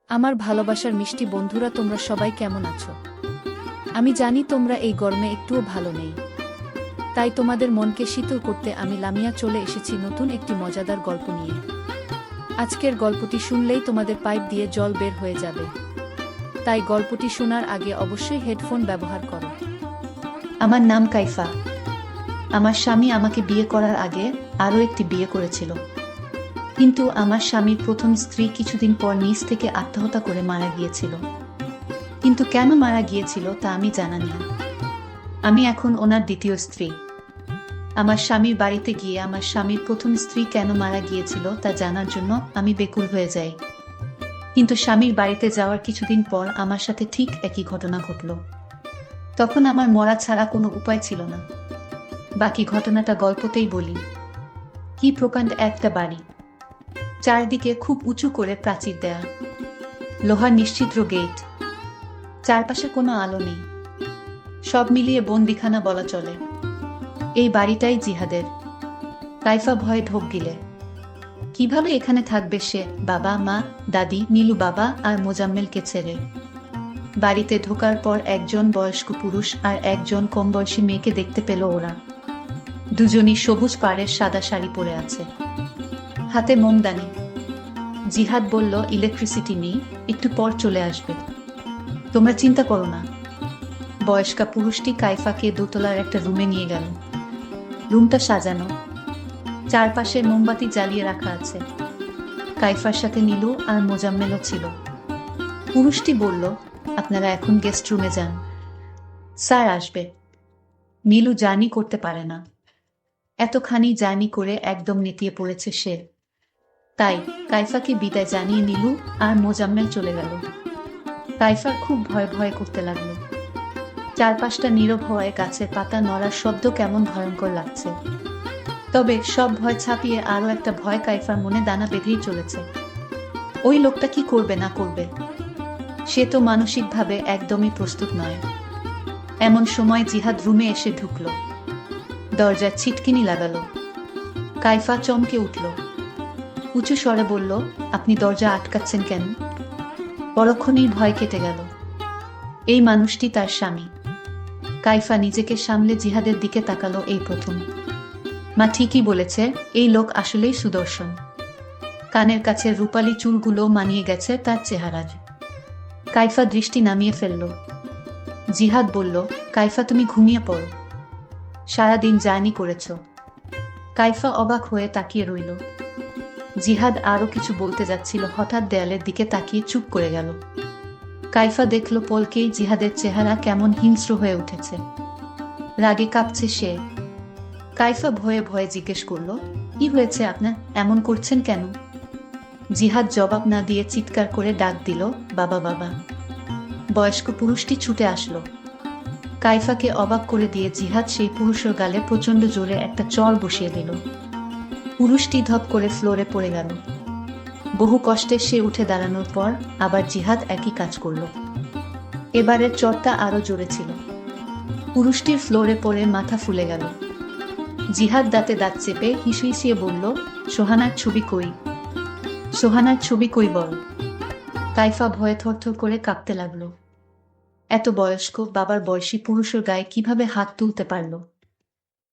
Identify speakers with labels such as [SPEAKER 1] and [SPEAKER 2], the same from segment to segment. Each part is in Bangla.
[SPEAKER 1] আমার ভালোবাসার মিষ্টি বন্ধুরা, তোমরা সবাই কেমন আছো? আমি জানি তোমরা এই গরমে একটুও ভালো নেই। তাই তোমাদের মনকে শীতল করতে আমি লামিয়া চলে এসেছি নতুন একটি মজাদার গল্প নিয়ে। আজকের গল্পটি শুনলেই তোমাদের পাইপ দিয়ে জল বের হয়ে যাবে। তাই গল্পটি শোনার আগে অবশ্যই হেডফোন ব্যবহার করো।
[SPEAKER 2] আমার নাম কাইফা। আমার স্বামী আমাকে বিয়ে করার আগে আরও একটি বিয়ে করেছিল, কিন্তু আমার স্বামীর প্রথম স্ত্রী কিছুদিন পর নিজ থেকে আত্মহত্যা করে মারা গিয়েছিল। কিন্তু কেন মারা গিয়েছিল তা আমি জানি না। আমি এখন ওনার দ্বিতীয় স্ত্রী। আমার স্বামীর বাড়িতে গিয়ে আমার স্বামীর প্রথম স্ত্রী কেন মারা গিয়েছিল তা জানার জন্য আমি বেকুল হয়ে যাই। কিন্তু স্বামীর বাড়িতে যাওয়ার কিছুদিন পর আমার সাথে ঠিক একই ঘটনা ঘটল। তখন আমার মরা ছাড়া কোনো উপায় ছিল না। বাকি ঘটনাটা গল্পতেই বলি। কি প্রকাণ্ড একটা বাড়ি, চারদিকে খুব উঁচু করে প্রাচীর দেয়া, লোহার নিশ্ছিদ্র গেট, চারপাশে কোনো আলো নেই, সব মিলিয়ে বন্দিখানা বলা চলে। এই বাড়িটাই জিহাদের। কাইফা ভয়ে ঢোক গিলে। কিভাবে এখানে থাকবে সে, বাবা মা, দাদি, নীলু বাবা আর মোজাম্মেলকে ছেড়ে? বাড়িতে ঢোকার পর একজন বয়স্ক পুরুষ আর একজন কম বয়সী মেয়েকে দেখতে পেল ওরা। দুজনই সবুজ পাড়ের সাদা শাড়ি পরে আছে, হাতে মোমদানি। জিহাদ বলল, ইলেকট্রিসিটি নেই, একটু পর চলে আসবে, তোমরা চিন্তা করো না। বয়স্কা পুরুষটি কাইফাকে দোতলার একটা রুমে নিয়ে গেল। রুমটা সাজানো, চারপাশে মোমবাতি জ্বালিয়ে রাখা আছে। কাইফার সাথে নীলু আর মোজাম্মেলও ছিল। পুরুষটি বলল, আপনারা এখন গেস্ট রুমে যান, স্যার আসবে। নীলু জার্নি করতে পারে না, এতখানি জার্নি করে একদম নেতিয়ে পড়েছে সে। তাই কাইফাকে বিদায় জানিয়ে নীলু আর মোজাম্মেল চলে গেল। কাইফার খুব ভয় ভয় করতে লাগলো। চারপাশটা নীরব হওয়ায় গাছের পাতা নড়ার শব্দ কেমন ভয়ঙ্কর লাগছে। তবে সব ভয় ছাপিয়ে আরও একটা ভয় কাইফার মনে দানা বেঁধেই চলেছে। ওই লোকটা কি করবে না করবে, সে তো মানসিকভাবে একদমই প্রস্তুত নয়। এমন সময় জিহাদ রুমে এসে ঢুকল, দরজার ছিটকিনি লাগালো। কাইফা চমকে উঠল, উঁচু স্বরে বলল, আপনি দরজা আটকাচ্ছেন কেন? পরক্ষণেই ভয় কেটে গেল। এই মানুষটি তার স্বামী। কাইফা নিজেকে সামলে জিহাদের দিকে তাকালো। এই প্রথম। মা ঠিকই বলেছে, এই লোক আসলেই সুদর্শন। কানের কাছে রূপালি চুলগুলো মানিয়ে গেছে তার চেহারার। কাইফা দৃষ্টি নামিয়ে ফেলল। জিহাদ বলল, কাইফা তুমি ঘুমিয়ে পড়ো, সারাদিন জার্নি করেছ। কাইফা অবাক হয়ে তাকিয়ে রইল। জিহাদ আরও কিছু বলতে যাচ্ছিল, হঠাৎ দেয়ালের দিকে তাকিয়ে চুপ করে গেল। কাইফা দেখল পলকেই জিহাদের চেহারা কেমন হিংস্র হয়ে উঠেছে, রাগে কাঁপছে সে। কাইফা ভয়ে ভয়ে জিজ্ঞেস করল, কি হয়েছে আপনার, এমন করছেন কেন? জিহাদ জবাব না দিয়ে চিৎকার করে ডাক দিল, বাবা বাবা। বয়স্ক পুরুষটি ছুটে আসলো। কাইফাকে অবাক করে দিয়ে জিহাদ সেই পুরুষের গালে প্রচণ্ড জোরে একটা চড় বসিয়ে দিল। পুরুষটি ধপ করে ফ্লোরে পড়ে গেল। বহু কষ্টে সে উঠে দাঁড়ানোর পর আবার জিহাদ একই কাজ করল। এবারের চড়টা আরো জোরে ছিল। পুরুষটির ফ্লোরে পড়ে মাথা ফুলে গেল। জিহাদ দাঁতে দাঁত চেপে হিসিয়ে বলল, সোহানার ছবি কই, সোহানার ছবি কই বল। কাইফা ভয়ে থরথর করে কাঁপতে লাগলো। এত বয়স্ক বাবার বয়সী পুরুষের গায়ে কিভাবে হাত তুলতে পারল?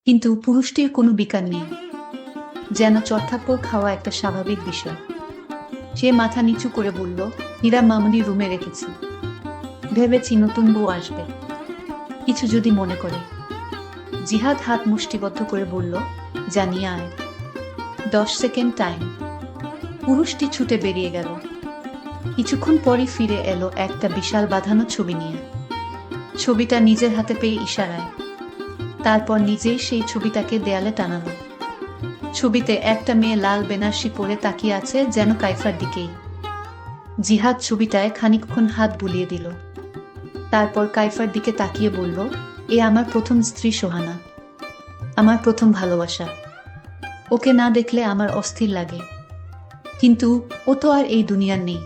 [SPEAKER 2] কিন্তু পুরুষটির কোনো বিকার নেই, যেন চড়থাপ্পড় খাওয়া একটা স্বাভাবিক বিষয়। সে মাথা নিচু করে বলল, হীরা মামুনি রুমে রেখেছি, ভেবেছি নতুন বউ আসবে, কিছু যদি মনে করে। জিহাদ হাত মুষ্টিবদ্ধ করে বলল, জানিয়ে আয়, 10 সেকেন্ড টাইম। পুরুষটি ছুটে বেরিয়ে গেল। কিছুক্ষণ পরই ফিরে এলো একটা বিশাল বাঁধানো ছবি নিয়ে। ছবিটা নিজের হাতে পেয়ে ইশারায়, তারপর নিজেই সেই ছবিটাকে দেয়ালে টানালো। ছবিতে একটা মেয়ে লাল বেনারসি পরে তাকিয়ে আছে, যেন কাইফার দিকেই। জিহাদ ছবিটায় খানিকক্ষণ হাত বুলিয়ে দিল, তারপর কাইফার দিকে তাকিয়ে বলল, এ আমার প্রথম স্ত্রী সোহানা, আমার প্রথম ভালোবাসা। ওকে না দেখলে আমার অস্থির লাগে, কিন্তু ও তো আর এই দুনিয়ার নেই,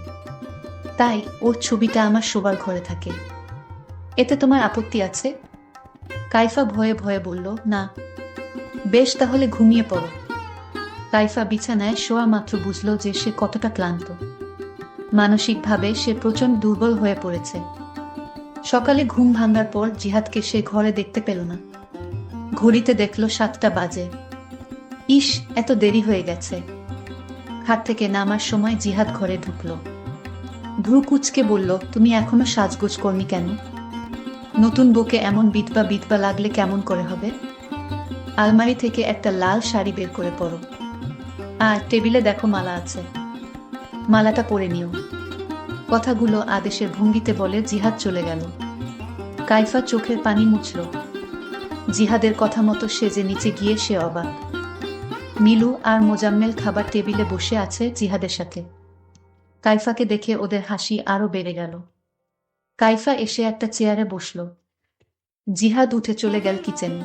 [SPEAKER 2] তাই ওর ছবিটা আমার শোবার ঘরে থাকে। এতে তোমার আপত্তি আছে? কাইফা ভয়ে ভয়ে বলল, না। বেশ, তাহলে ঘুমিয়ে পড়ো। কাইফা বিছানায় শোয়া মাত্র বুঝল যে সে কতটা ক্লান্ত। মানসিকভাবে সে প্রচণ্ড দুর্বল হয়ে পড়েছে। সকালে ঘুম ভাঙার পর জিহাদকে সে ঘরে দেখতে পেল না। ঘড়িতে দেখল 7টা বাজে। ইস, এত দেরি হয়ে গেছে। খাট থেকে নামার সময় জিহাদ ঘরে ঢুকল। ভ্রু কুঁচকে বলল, তুমি এখনো সাজগোজ করনি কেন? নতুন বউকে এমন বিধবা বিধবা লাগলে কেমন করে হবে? আলমারি থেকে একটা লাল শাড়ি বের করে পরো। আর টেবিলে দেখো মালা আছে, মালাটা পরে নিও। কথাগুলো আদেশের ভঙ্গিতে বলে জিহাদ চলে গেল। কাইফা চোখের পানি মুছল। জিহাদের কথা মতো সেজে নিচে গিয়ে সে অবাক। মিলু আর মোজাম্মেল খাবার টেবিলে বসে আছে জিহাদের সাথে। কাইফাকে দেখে ওদের হাসি আরো বেড়ে গেল। কাইফা এসে একটা চেয়ারে বসল। জিহাদ উঠে চলে গেল কিচেনে।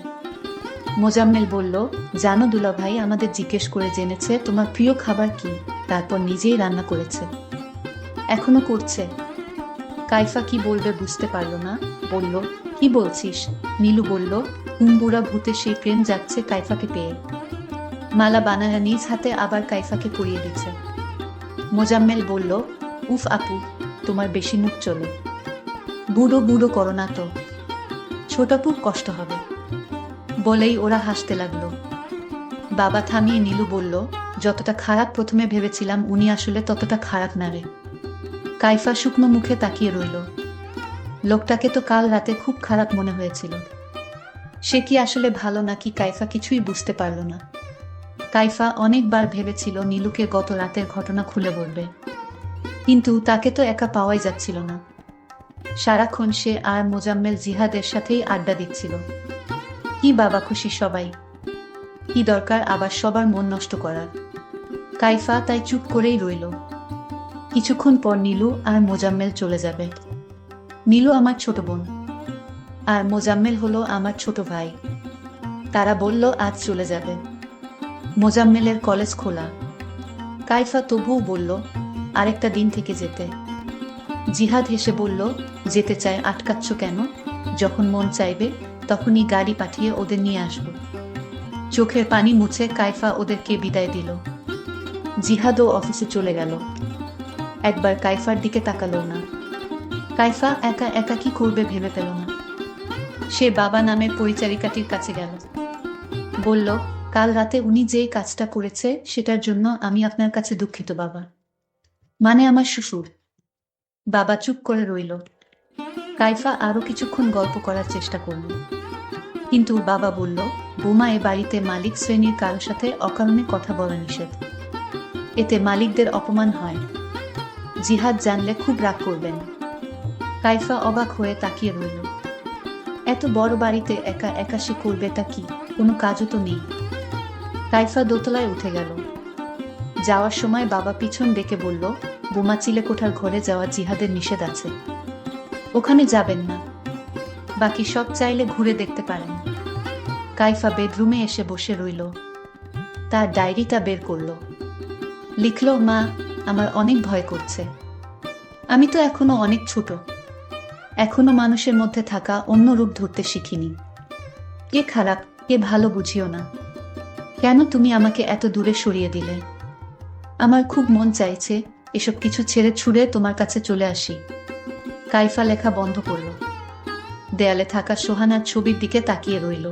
[SPEAKER 2] মোজাম্মেল বলল, জানো দুলাভাই আমাদের জিজ্ঞেস করে জেনেছে তোমার প্রিয় খাবার কি, তারপর নিজেই রান্না করেছে। এখনো করছে। কাইফা কি বলবে বুঝতে পারল না, বলল, কি বলছিস? নীলু বলল, হুম্বুরা ভূতে সেই প্রেম যাচ্ছে কাইফাকে পেয়ে। মালা বানানা নিজ হাতে আবার কাইফাকে পরিয়ে দিচ্ছে। মোজাম্মেল বলল, উফ আপু, তোমার বেশি মুখ চলে। বুড়ো বুড়ো করো না তো, ছোটাপু কষ্ট হবে। বলেই ওরা হাসতে লাগলো। বাবা থামিয়ে নীলু বলল, যতটা খারাপ প্রথমে ভেবেছিলাম উনি আসলে ততটা খারাপ না রে। কাইফা শুকনো মুখে তাকিয়ে রইল। লোকটাকে তো কাল রাতে খুব খারাপ মনে হয়েছিল। সে কি আসলে ভালো নাকি কাইফা কিছুই বুঝতে পারল না। কাইফা অনেকবার ভেবেছিল নীলুকে গত রাতের ঘটনা খুলে বলবে, কিন্তু তাকে তো একা পাওয়াই যাচ্ছিল না। সারাক্ষণ সে আর মোজাম্মেল জিহাদের সাথেই আড্ডা দিচ্ছিল। কি বাবা খুশি সবাই, কি দরকার আবার সবার মন নষ্ট করার। কাইফা তাই চুপ করেই রইল। কিছুক্ষণ পর নীলু আর মোজাম্মেল চলে যাবে। নীলু আমার ছোট বোন আর মোজাম্মেল হলো আমার ছোট ভাই। তারা বলল আজ চলে যাবে। মোজাম্মেলের কলেজ খোলা। কাইফা তবুও বলল, আরেকটা দিন থেকে যেতে। জিহাদ হেসে বলল, যেতে চায় আটকাচ্ছ কেন? যখন মন চাইবে তখনই গাড়ি পাঠিয়ে ওদের নিয়ে আসব। চোখের পানি মুছে কাইফা ওদেরকে বিদায় দিল। জিহাদও অফিসে চলে গেল। একবার কাইফার দিকে তাকালো না। কাইফা একা একা কি করবে ভেবে পেল না। সে বাবা নামের পরিচারিকাটির কাছে গেল। বলল, কাল রাতে উনি যেই কাজটা করেছে সেটার জন্য আমি আপনার কাছে দুঃখিত বাবা। মানে আমার শ্বশুর। বাবা চুপ করে রইল। কাইফা আরো কিছুক্ষণ গল্প করার চেষ্টা করল, কিন্তু বাবা বলল, বোমা এ বাড়িতে মালিক শ্রেণীর কারো সাথে অকারণে কথা বলা নিষেধ। এতে মালিকদের অপমান হয়। জিহাদ জানলে খুব রাগ করবেন। কাইফা অবাক হয়ে তাকিয়ে রইল। এত বড় বাড়িতে একা একা সে করবেটা কি? কোনো কাজও তো নেই। কাইফা দোতলায় উঠে গেল। যাওয়ার সময় বাবা পিছন ডেকে বলল, বোমা চিলেকোঠার ঘরে যাওয়া জিহাদের নিষেধ আছে, ওখানে যাবেন না। বাকি সব চাইলে ঘুরে দেখতে পারেন। কাইফা বেডরুমে এসে বসে রইল। তার ডায়েরিটা বের করল। লিখল, মা, আমার অনেক ভয় করছে। আমি তো এখনো অনেক ছোট, এখনো মানুষের মধ্যে থাকা অন্য রূপ ধরতে শিখিনি। কে খারাপ কে ভালো বুঝিও না। কেন তুমি আমাকে এত দূরে সরিয়ে দিলে? আমার খুব মন চাইছে এসব কিছু ছেড়ে ছুড়ে তোমার কাছে চলে আসি। কাইফা লেখা বন্ধ করল। দেয়ালে থাকা সোহানার ছবির দিকে তাকিয়ে রইল।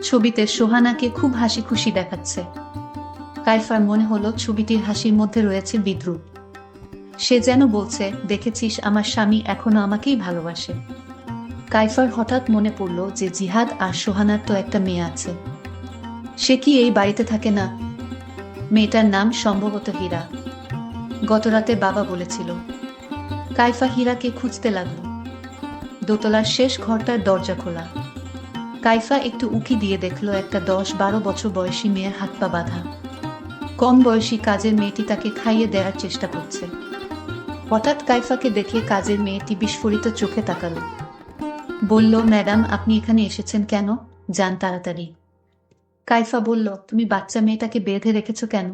[SPEAKER 2] ছবিতে সোহানাকে খুব হাসি খুশি দেখাচ্ছে। কাইফার মনে হলো ছবিটির হাসির মধ্যে রয়েছে বিদ্রুপ। সে যেন বলছে, দেখেছিস আমার স্বামী এখনো আমাকেই ভালোবাসে। কাইফার হঠাৎ মনে পড়ল যে জিহাদ আর সোহানার তো একটা মেয়ে আছে। সে কি এই বাড়িতে থাকে না? মেয়েটার নাম সম্ভবত হীরা। গতরাতে বাবা বলেছিল। কাইফা হীরাকে খুঁজতে লাগল। দোতলার শেষ ঘরটার দরজা খোলা। কাইফা একটু উঁকি দিয়ে দেখল একটা 10-12 বছর বয়সী মেয়ের হাত পা বাঁধা। কম বয়সী কাজের মেয়েটি তাকে খাইয়ে দেওয়ার চেষ্টা করছে। হঠাৎ কাইফাকে দেখে কাজের মেয়েটি বিস্ফোরিত চোখে তাকালো। বলল, ম্যাডাম আপনি এখানে এসেছেন কেন? যান তাড়াতাড়ি। কাইফা বলল, তুমি বাচ্চা মেয়েটাকে বেঁধে রেখেছ কেন?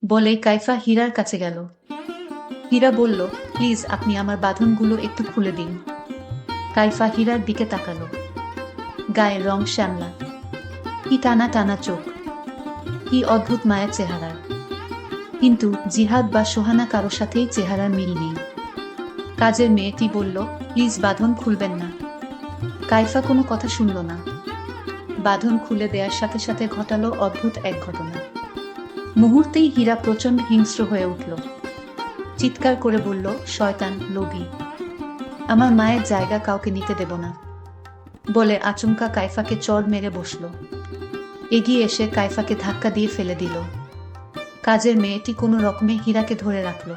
[SPEAKER 2] বলেই কাইফা হীরার কাছে গেল। হীরা বলল, প্লিজ আপনি আমার বাঁধনগুলো একটু খুলে দিন। কাইফা হীরার দিকে তাকালো। গায়ের রং শ্যামলা, কি টানা টানা চোখ, কি অদ্ভুত মায়া চেহারা। কিন্তু জিহাদ বা সোহানা কারো সাথেই চেহারার মিল নেই। কাজের মেয়েটি বলল, প্লিজ বাঁধন খুলবেন না। কাইফা কোনো কথা শুনল না। বাঁধন খুলে দেওয়ার সাথে সাথে ঘটালো অদ্ভুত এক ঘটনা। মুহূর্তেই হীরা প্রচণ্ড হিংস্র হয়ে উঠল। চিৎকার করে বলল, শয়তান, লোভী, আমার মায়ের জায়গা কাউকে নিতে দেব না বলে আচমকা কাইফাকে চড় মেরে বসল। এগিয়ে এসে কাইফাকে ধাক্কা দিয়ে ফেলে দিল। কাজের মেয়েটি কোনো রকমে হীরাকে ধরে রাখল।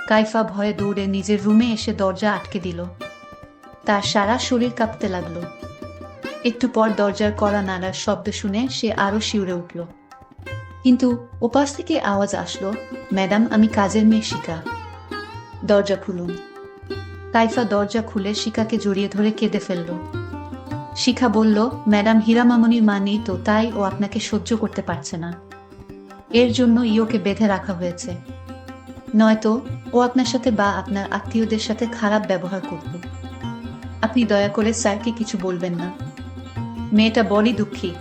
[SPEAKER 2] কাইফা ভয়ে দৌড়ে নিজের রুমে এসে দরজা আটকে দিল। তার সারা শরীর কাঁপতে লাগল। একটু পর দরজার কড়া নাড়ার শব্দ শুনে সে আরো শিউরে উঠল। কিন্তু ওপাশ থেকে আওয়াজ আসলো, ম্যাডাম, আমি কাজের মেয়ে শিখা, দরজা খুলুন। কাইফা দরজা খুলে শিখাকে জড়িয়ে ধরে কেঁদে ফেলল। শিখা বলল, ম্যাডাম, হীরা মামনির মা নেই তো, তাই ও আপনাকে সহ্য করতে পারছে না। এর জন্য ওকে বেঁধে রাখা হয়েছে, নয়তো ও আপনার সাথে বা আপনার আত্মীয়দের সাথে খারাপ ব্যবহার করত। আপনি দয়া করে স্যারকে কিছু বলবেন না, মেয়েটা বড়ই দুঃখী।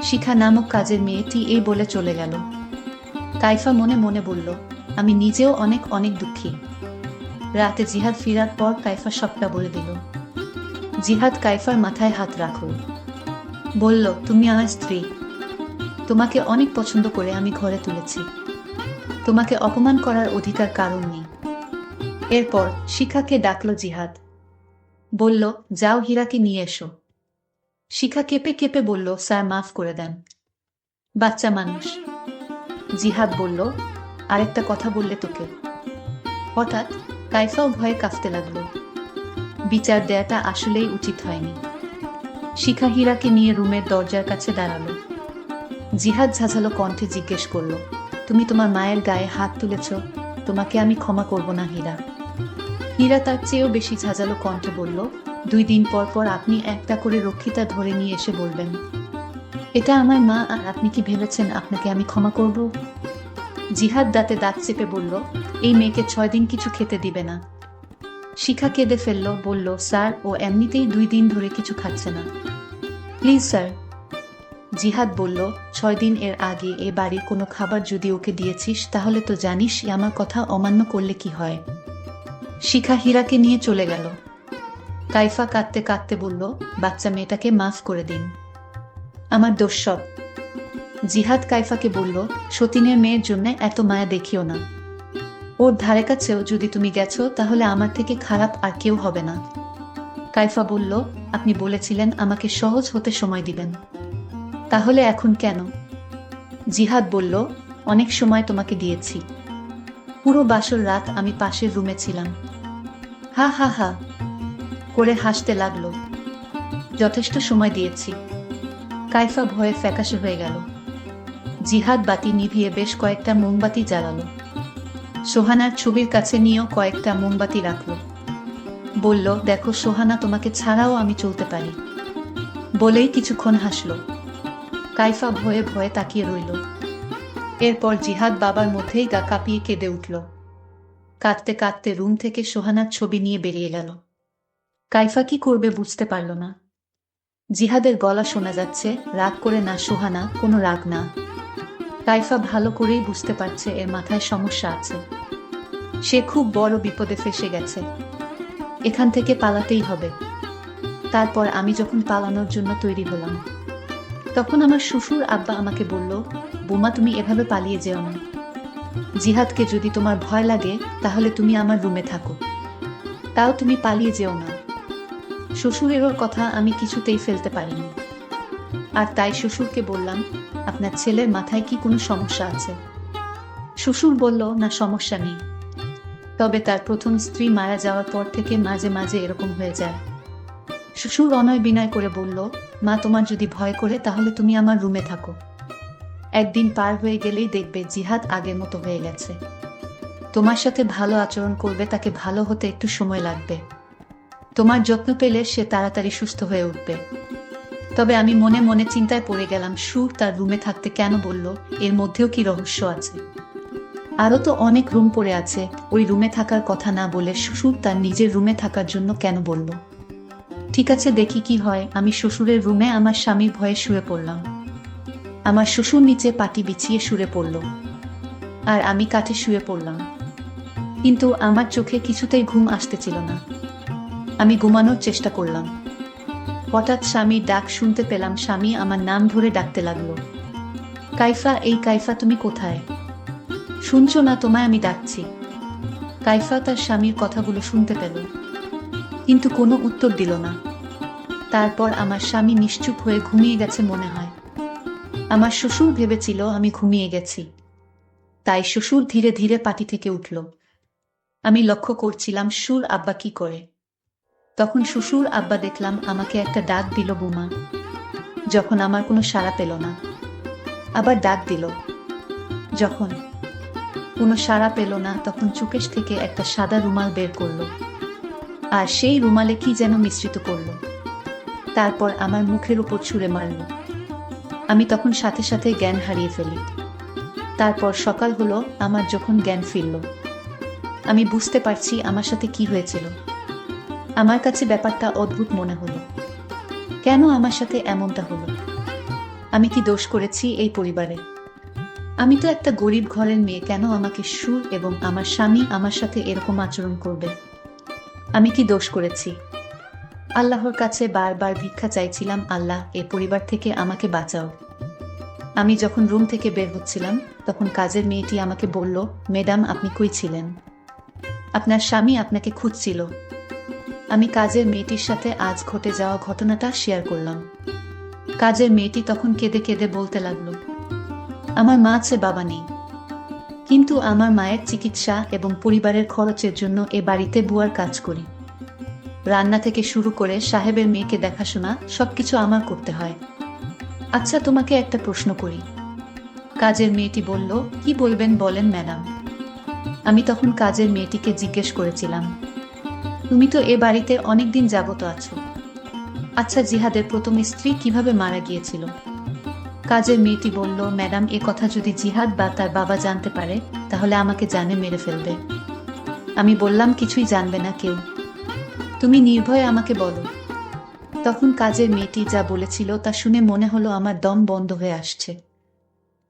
[SPEAKER 2] শিখা নামক কাজের মেয়েটি এই বলে চলে গেল। কাইফা মনে মনে বলল, আমি নিজেও অনেক অনেক দুঃখী। রাতে জিহাদ ফিরার পর কাইফা সবটা বলে দিল। জিহাদ কাইফার মাথায় হাত রাখল, বলল, তুমি আমার স্ত্রী, তোমাকে অনেক পছন্দ করে আমি ঘরে তুলেছি, তোমাকে অপমান করার অধিকার কারণ নেই। এরপর শিখাকে ডাকল জিহাদ, বলল, যাও হীরাকে নিয়ে এসো। শিখা কেঁপে কেঁপে বলল, স্যার, মাফ করে দেন, বাচ্চা মানুষ। জিহাদ বলল, আরেকটা কথা বললে তোকে। হঠাৎ কাইফাও ভয়ে কাঁপতে লাগলো। বিচার দেয়াটা আসলেই উচিত হয়নি। শিখা হীরাকে নিয়ে রুমের দরজার কাছে দাঁড়ালো। জিহাদ ঝাঁঝালো কণ্ঠে জিজ্ঞেস করল, তুমি তোমার মায়ের গায়ে হাত তুলেছ, তোমাকে আমি ক্ষমা করব না হীরা। হীরা তার চেয়েও বেশি ঝাঁঝালো কণ্ঠে বলল, 2 দিন পর পর আপনি একটা করে রক্ষিতা ধরে নিয়ে এসে বলবেন এটা আমার মা, আর আপনি কি ভেবেছেন আপনাকে আমি ক্ষমা করব? জিহাদ দাঁতে দাঁত চেপে বলল, এই মেয়েকে 6 দিন কিছু খেতে দিবে না। শিখা কেঁদে ফেলল, বলল, স্যার, ও এমনিতেই 2 দিন ধরে কিছু খাচ্ছে না, প্লিজ স্যার। জিহাদ বলল, 6 দিন এর আগে এ বাড়ির কোনো খাবার যদি ওকে দিয়েছিস, তাহলে তো জানিস আমার কথা অমান্য করলে কি হয়। শিখা হীরাকে নিয়ে চলে গেল। কাইফা কাঁদতে কাঁদতে বলল, বাচ্চা মেয়েটাকে মাফ করে দিন, আমার দোষ সব। জিহাদ কাইফাকে বলল, সতীনের মেয়ের জন্য এত মায়া দেখিও না, ওর ধারে কাছেও যদি তুমি গেছো তাহলে আমার থেকে খারাপ আর কেউ হবে না। কাইফা বলল, আপনি বলেছিলেন আমাকে সহজ হতে সময় দিবেন, তাহলে এখন কেন? জিহাদ বলল, অনেক সময় তোমাকে দিয়েছি, পুরো বাসর রাত আমি পাশের রুমে ছিলাম। হা হা হা করে হাসতে লাগলো। যথেষ্ট সময় দিয়েছি। কাইফা ভয়ে ফ্যাকাশে হয়ে গেল। জিহাদ বাতি নিভিয়ে বেশ কয়েকটা মোমবাতি জ্বালালো। সোহানার ছবির কাছে নিয়েও কয়েকটা মোমবাতি রাখলো। বলল, দেখো সোহানা, তোমাকে ছাড়াও আমি চলতে পারি। বলেই কিছুক্ষণ হাসলো। কাইফা ভয়ে ভয়ে তাকিয়ে রইল। এরপর জিহাদ বাবার মধ্যেই গা কাঁপিয়ে কেঁদে উঠল। কাঁদতে কাঁদতে রুম থেকে সোহানার ছবি নিয়ে বেরিয়ে গেল। কাইফা কি করবে বুঝতে পারল না। জিহাদের গলা শোনা যাচ্ছে, রাগ করে না সোহানা, কোনো রাগ না। কাইফা ভালো করেই বুঝতে পারছে এর মাথায় সমস্যা আছে, সে খুব বড় বিপদে ফেসে গেছে, এখান থেকে পালাতেই হবে। তারপর আমি যখন পালানোর জন্য তৈরি হলাম, তখন আমার শ্বশুর আব্বা আমাকে বলল, বোমা, তুমি এভাবে পালিয়ে যেও না। জিহাদকে যদি তোমার ভয় লাগে তাহলে তুমি আমার রুমে থাকো, তাও তুমি পালিয়ে যেও না। শ্বশুরেরও কথা আমি কিছুতেই ফেলতে পারিনি, আর তাই শ্বশুরকে বললাম, আপনার ছেলের মাথায় কি কোনো সমস্যা আছে? শ্বশুর বলল, না, সমস্যা নেই, তবে তার প্রথম স্ত্রী মারা যাওয়ার পর থেকে মাঝে মাঝে এরকম হয়ে যায়। শ্বশুর অনয় বিনয় করে বলল, মা, তোমার যদি ভয় করে তাহলে তুমি আমার রুমে থাকো। একদিন পার হয়ে গেলেই দেখবে জিহাদ আগের মতো হয়ে গেছে। তোমার সাথে ভালো আচরণ করবে, তাকে ভালো হতে একটু সময় লাগবে। তোমার যত্ন পেলে সে তাড়াতাড়ি সুস্থ হয়ে উঠবে। তবে আমি মনে মনে চিন্তায় পড়ে গেলাম, সুর তার রুমে থাকতে কেন বলল? এর মধ্যেও কি রহস্য আছে? আরও তো অনেক রুম পড়ে আছে, ওই রুমে থাকার কথা না বলে শ্বশুর তার নিজের রুমে থাকার জন্য কেন বলল? ঠিক আছে, দেখি কি হয়। আমি শ্বশুরের রুমে আমার স্বামীর ভয়ে শুয়ে পড়লাম। আমার শ্বশুর নিচে পাটি বিছিয়ে শুয়ে পড়ল। আর আমি কাঠে শুয়ে পড়লাম। কিন্তু আমার চোখে কিছুতেই ঘুম আসতেছিল না। আমি ঘুমানোর চেষ্টা করলাম। হঠাৎ স্বামীর ডাক শুনতে পেলাম। স্বামী আমার নাম ধরে ডাকতে লাগলো, কাইফা, এই কাইফা, তুমি কোথায়? শুনছো না তোমায় আমি ডাকছি? কাইফা তার স্বামীর কথাগুলো শুনতে পেল, কিন্তু কোনো উত্তর দিল না। তারপর আমার স্বামী নিশ্চুপ হয়ে ঘুমিয়ে গেছে মনে হয়। আমার শ্বশুর ভেবেছিল আমি ঘুমিয়ে গেছি, তাই শ্বশুর ধীরে ধীরে পাটি থেকে উঠল। আমি লক্ষ্য করছিলাম সুর আব্বা কি করে। তখন শ্বশুর আব্বা দেখলাম আমাকে একটা ডাক দিল, বুমা। যখন আমার কোনো সাড়া পেল না, আবার ডাক দিল। যখন কোনো সাড়া পেল না, তখন চুকেশ থেকে একটা সাদা রুমাল বের করলো, আর সেই রুমালে কি যেন মিশ্রিত করলো। তারপর আমার মুখের উপর ছুঁড়ে মারল। আমি তখন সাথে সাথে জ্ঞান হারিয়ে ফেলি। তারপর সকাল হলো, আমার যখন জ্ঞান ফিরল, আমি বুঝতে পারছি আমার সাথে কি হয়েছিল। আমার কাছে ব্যাপারটা অদ্ভুত মনে হলো। কেন আমার সাথে এমনটা হলো? আমি কি দোষ করেছি এই পরিবারে? আমি তো একটা গরিব ঘরের মেয়ে, কেন আমাকে সুর এবং আমার স্বামী আমার সাথে এরকম আচরণ করবে? আমি কি দোষ করেছি? আল্লাহর কাছে বারবার ভিক্ষা চাইছিলাম, আল্লাহ, এ পরিবার থেকে আমাকে বাঁচাও। আমি যখন রুম থেকে বের হচ্ছিলাম, তখন কাজের মেয়েটি আমাকে বলল, ম্যাডাম, আপনি কই ছিলেন? আপনার স্বামী আপনাকে খুঁজছিল। আমি কাজের মেয়েটির সাথে আজ ঘটে যাওয়া ঘটনাটা শেয়ার করলাম। কাজের মেয়েটি তখন কেঁদে কেঁদে বলতে লাগলো, আমার মা আছে, বাবা নেই, কিন্তু আমার মায়ের চিকিৎসা এবং পরিবারের খরচের জন্য এ বাড়িতে বুয়ার কাজ করি। রান্না থেকে শুরু করে সাহেবের মেয়েকে দেখাশোনা সবকিছু আমার করতে হয়। আচ্ছা, তোমাকে একটা প্রশ্ন করি। কাজের মেয়েটি বলল, কি বলবেন বলেন ম্যাডাম। আমি তখন কাজের মেয়েটিকে জিজ্ঞেস করেছিলাম, তুমি তো এ বাড়িতে অনেকদিন যাবত আছো। আচ্ছা, জিহাদের প্রথম স্ত্রী কিভাবে মারা গিয়েছিল? কাজের মেয়েটি বলল, ম্যাডাম, এ কথা যদি জিহাদ বা তার বাবা জানতে পারে, তাহলে আমাকে জানে মেরে ফেলবে। আমি বললাম, কিছুই জানবে না কেউ, তুমি নির্ভয়ে আমাকে বলো। তখন কাজের মেয়েটি যা বলেছিল তা শুনে মনে হলো আমার দম বন্ধ হয়ে আসছে।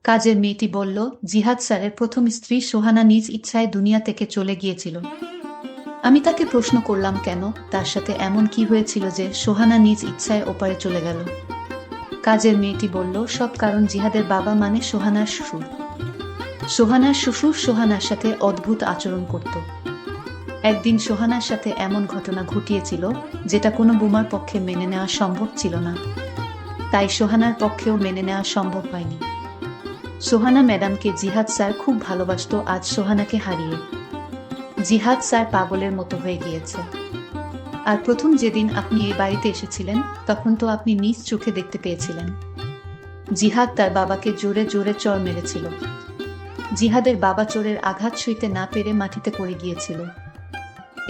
[SPEAKER 2] কাজের মেয়েটি বলল, জিহাদ স্যারের প্রথম স্ত্রী সোহানা নিজ ইচ্ছায় দুনিয়া থেকে চলে গিয়েছিল। আমি তাকে প্রশ্ন করলাম, কেন, তার সাথে এমন কি হয়েছিল যে সোহানা নিজ ইচ্ছায় ওপারে চলে গেল? কাজের মেয়েটি বলল, সব কারণ জিহাদের বাবা মানে সোহানার শ্বশুর। সোহানার শ্বশুর সোহানার সাথে অদ্ভুত আচরণ করত। একদিন সোহানার সাথে এমন ঘটনা ঘটিয়েছিল যেটা কোনো বোমার পক্ষে মেনে নেওয়া সম্ভব ছিল না, তাই সোহানার পক্ষেও মেনে নেওয়া সম্ভব হয়নি। সোহানা ম্যাডামকে জিহাদ স্যার খুব ভালোবাসত। আজ সোহানাকে হারিয়ে জিহাদ স্যার পাগলের মতো হয়ে গিয়েছে। আর প্রথম যেদিন আপনি এই বাড়িতে এসেছিলেন, তখন তো আপনি নিজ চোখে দেখতে পেয়েছিলেন জিহাদ তার বাবাকে জোরে জোরে চড় মেরেছিল। জিহাদের বাবা চোরের আঘাত সইতে না পেরে মাটিতে পড়ে গিয়েছিল।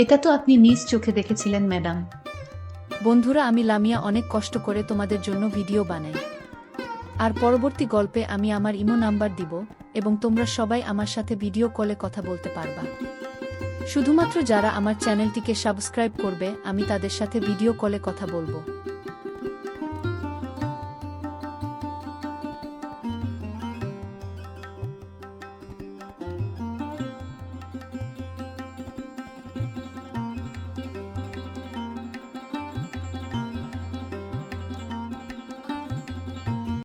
[SPEAKER 2] এটা তো আপনি নিজ চোখে দেখেছিলেন ম্যাডাম।
[SPEAKER 1] বন্ধুরা, আমি লামিয়া অনেক কষ্ট করে তোমাদের জন্য ভিডিও বানাই, আর পরবর্তী গল্পে আমি আমার ইমো নাম্বার দিব এবং তোমরা সবাই আমার সাথে ভিডিও কলে কথা বলতে পারবা। শুধুমাত্র যারা আমার চ্যানেলটিকে সাবস্ক্রাইব করবে, আমি তাদের সাথে ভিডিও কলে কথা বলবো।